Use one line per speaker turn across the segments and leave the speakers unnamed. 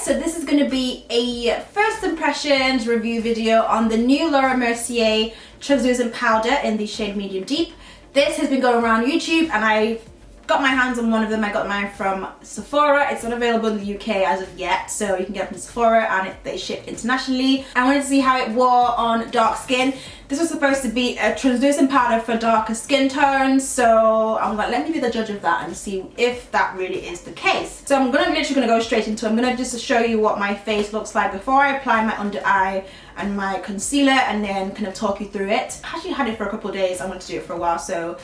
so this is going to be a first impressions review video on the new Laura Mercier translucent powder in the shade medium deep. This has been going around YouTube and I got my hands on one of them. I got mine from Sephora. It's not available in the UK as of yet, so you can get it from Sephora and they ship internationally. I wanted to see how it wore on dark skin. This was supposed to be a translucent powder for darker skin tones, so I was like, let me be the judge of that and see if that really is the case. So I'm literally gonna go straight into it. I'm gonna just show you what my face looks like before I apply my under eye and my concealer, and then kind of talk you through it. I actually had it for a couple of days. I wanted to do it for a while, so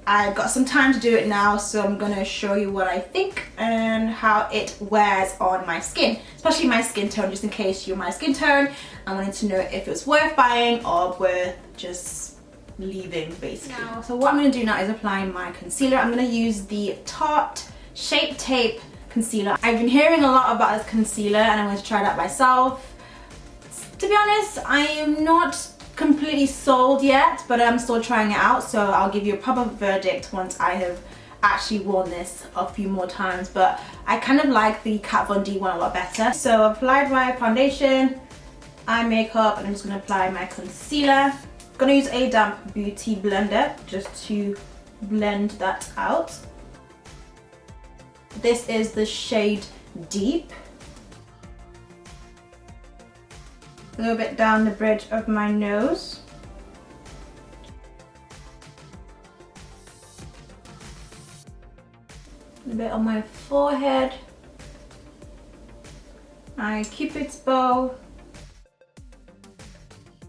I got some time to do it now, so I'm gonna show you what I think and how it wears on my skin, especially my skin tone, just in case you're my skin tone. I wanted to know if it was worth buying or worth just leaving, basically. So what I'm gonna do now is apply my concealer. I'm gonna use the Tarte Shape Tape concealer. I've been hearing a lot about this concealer and I'm going to try that myself. To be honest, I am not completely sold yet, but I'm still trying it out, so I'll give you a proper verdict once I have actually worn this a few more times. But I kind of like the Kat Von D one a lot better. So I've applied my foundation, eye makeup, and I'm just going to apply my concealer. I'm going to use a damp beauty blender just to blend that out. This is the shade Deep. A little bit down the bridge of my nose. A bit on my forehead. My Cupid's bow.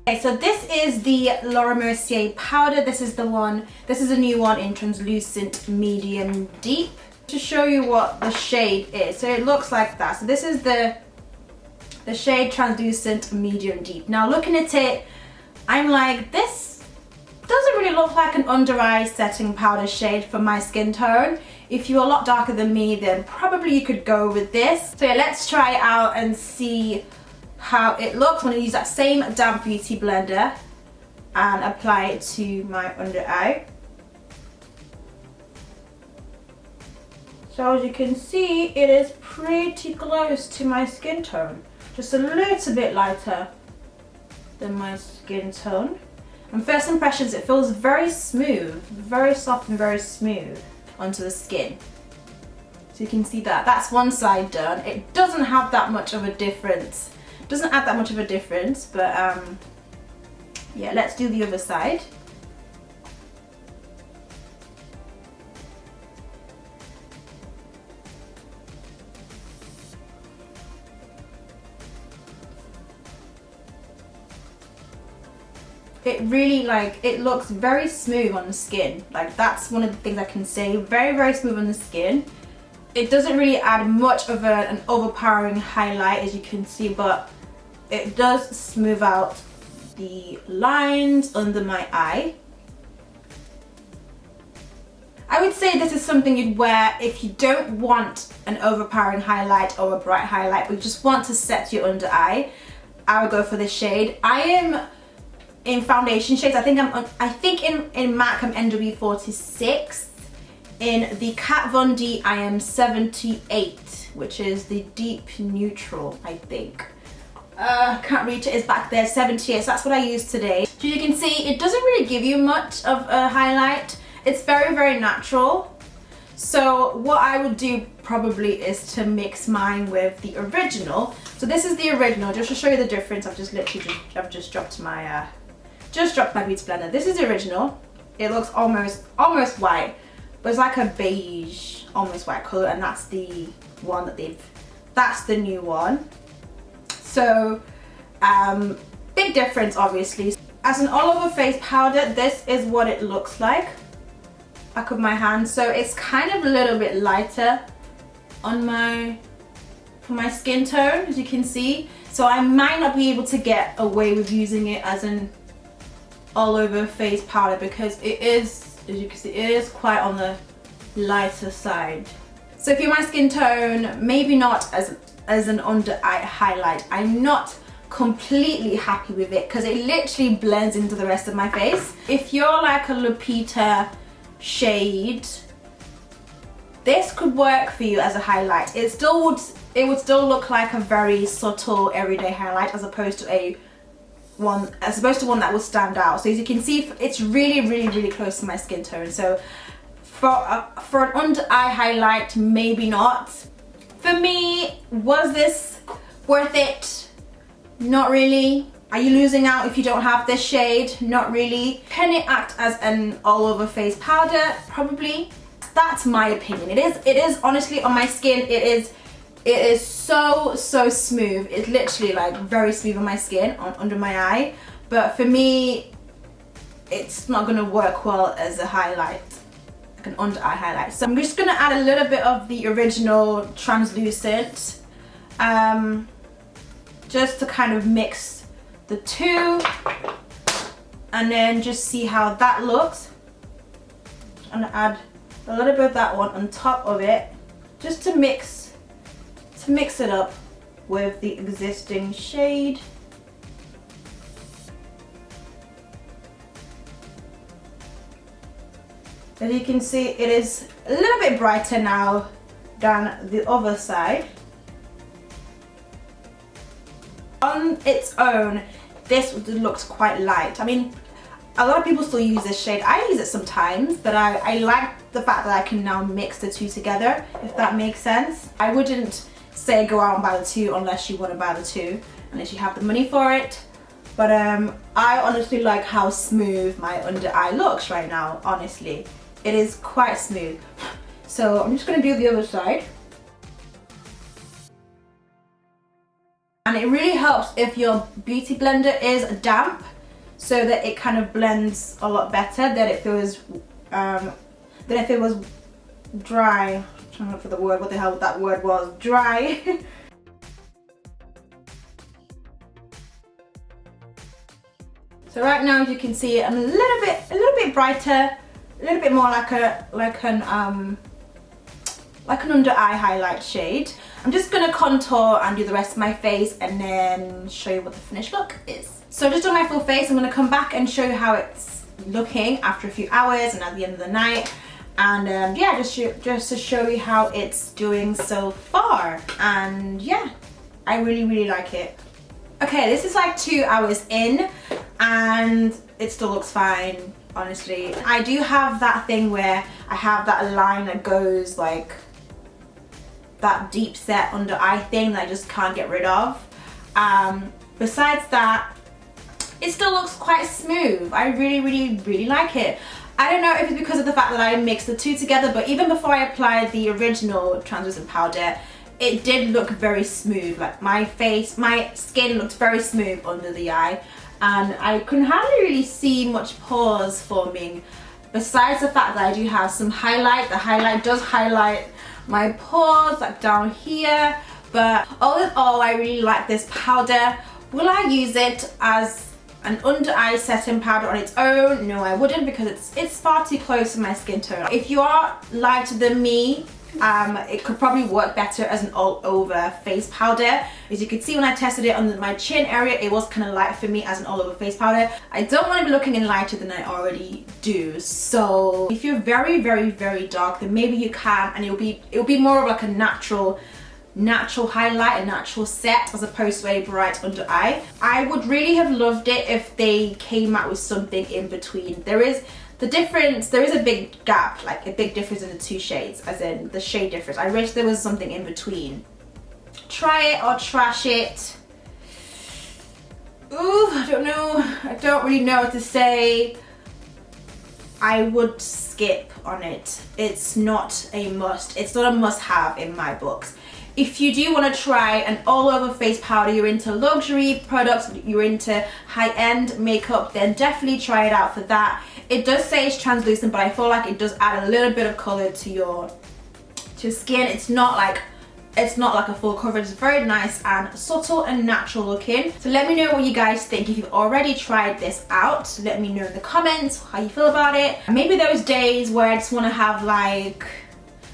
Okay, so this is the Laura Mercier powder. This is a new one in translucent medium deep. To show you what the shade is, so it looks like that. So this is the shade translucent medium deep. Now looking at it, I'm like, this doesn't really look like an under eye setting powder shade for my skin tone. If you're a lot darker than me, then probably you could go with this. So yeah, let's try it out and see how it looks. I'm going to use that same damp beauty blender and apply it to my under eye. So as you can see, it is pretty close to my skin tone. Just a little bit lighter than my skin tone. And first impressions, it feels very smooth, very soft and very smooth onto the skin. So you can see that. That's one side done. It doesn't have that much of a difference. It doesn't add that much of a difference, but yeah, let's do the other side. It really, it looks very smooth on the skin. Like, that's one of the things I can say. Very, very smooth on the skin. It doesn't really add much of an overpowering highlight, as you can see, but it does smooth out the lines under my eye. I would say this is something you'd wear if you don't want an overpowering highlight or a bright highlight, but you just want to set your under eye. I would go for this shade. I am in foundation shades. I think in MAC I'm NW46. In the Kat Von D I am 78, which is the deep neutral, I think. Can't reach it, it's back there, 78, so that's what I used today. So you can see it doesn't really give you much of a highlight. It's very, very natural. So what I would do probably is to mix mine with the original. So this is the original, just to show you the difference. I've just dropped my beauty blender. This is the original. It looks almost white, but it's like a beige, almost white color, and that's the one that's the new one. So big difference, obviously. As an all over face powder, this is what it looks like. Back of my hand, so it's kind of a little bit lighter on for my skin tone, as you can see. So I might not be able to get away with using it as an all over face powder because it is, as you can see, it is quite on the lighter side. So if you're my skin tone, maybe not as an under eye highlight. I'm not completely happy with it because it literally blends into the rest of my face. If you're like a Lupita shade, this could work for you as a highlight. It would still look like a very subtle everyday highlight as opposed to one that will stand out. So as you can see, it's really close to my skin tone. So for an under eye highlight, maybe not. For me, was this worth it? Not really. Are you losing out if you don't have this shade? Not really. Can it act as an all over face powder? Probably. That's my opinion. It is honestly on my skin, it is so smooth. It's literally like very smooth on my skin, under my eye. But for me, it's not gonna work well as a highlight, like an under eye highlight. So I'm just gonna add a little bit of the original translucent, just to kind of mix the two, and then just see how that looks. I'm gonna add a little bit of that one on top of it, just to mix it up with the existing shade. As you can see, it is a little bit brighter now than the other side. On its own, this looks quite light. I mean, a lot of people still use this shade. I use it sometimes, but I like the fact that I can now mix the two together, if that makes sense. I wouldn't say go out and buy the two unless you want to buy the two, unless you have the money for it. But I honestly like how smooth my under eye looks right now, honestly. It is quite smooth. So I'm just going to do the other side. And it really helps if your beauty blender is damp, so that it kind of blends a lot better than if it was dry. I'm trying to look for the word, what the hell that word was, dry. So right now, as you can see, I'm a little bit brighter, a little bit more like an under eye highlight shade. I'm just gonna contour and do the rest of my face and then show you what the finished look is. So just on my full face, I'm gonna come back and show you how it's looking after a few hours and at the end of the night. And yeah, just to show you how it's doing so far. And yeah, I really like it. Okay, this is like 2 hours in and it still looks fine, honestly. I do have that thing where I have that line that goes like that deep set under eye thing that I just can't get rid of. Besides that, it still looks quite smooth. I really like it. I don't know if it's because of the fact that I mixed the two together, but even before I applied the original translucent powder, it did look very smooth. Like my skin looked very smooth under the eye, and I couldn't hardly really see much pores forming. Besides the fact that I do have some highlight, the highlight does highlight my pores like down here. But all in all, I really like this powder. Will I use it as an under eye setting powder on its own? No, I wouldn't, because it's far too close to my skin tone. If you are lighter than me, it could probably work better as an all over face powder. As you can see, when I tested it on my chin area, it was kind of light for me as an all over face powder. I don't want to be looking any lighter than I already do. So if you're very dark, then maybe you can, and it'll be more of like a natural highlight, a natural set, as opposed to a bright under eye. I would really have loved it if they came out with something in between. There is a big gap, like a big difference in the two shades, as in the shade difference. I wish there was something in between. Try it or trash it. Ooh, I don't know. I don't really know what to say. I would skip on it. It's not a must. It's not a must-have in my books. If you do want to try an all-over face powder, you're into luxury products, you're into high-end makeup, then definitely try it out for that. It does say it's translucent, but I feel like it does add a little bit of color to your skin. It's not like a full coverage. It's very nice and subtle and natural looking. So let me know what you guys think. If you've already tried this out, let me know in the comments how you feel about it. And maybe those days where I just want to have like,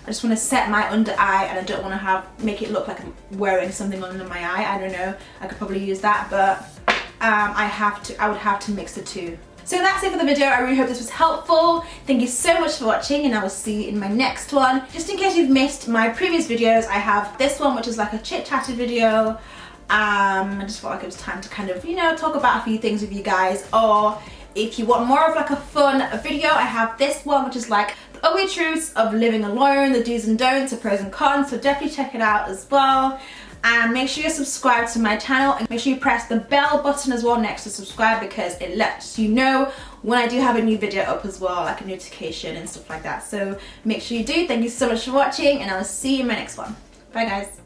I just want to set my under eye and I don't want to make it look like I'm wearing something under my eye. I don't know. I could probably use that, but I would have to mix the two. So that's it for the video. I really hope this was helpful. Thank you so much for watching, and I will see you in my next one. Just in case you've missed my previous videos, I have this one which is like a chit-chatted video. I just felt like it was time to kind of, you know, talk about a few things with you guys. Or if you want more of like a fun video, I have this one which is like the ugly truths of living alone, the do's and don'ts, the pros and cons, so definitely check it out as well. And make sure you're subscribed to my channel, and make sure you press the bell button as well next to subscribe, because it lets you know when I do have a new video up as well, like a notification and stuff like that. So make sure you do. Thank you so much for watching, and I will see you in my next one. Bye guys.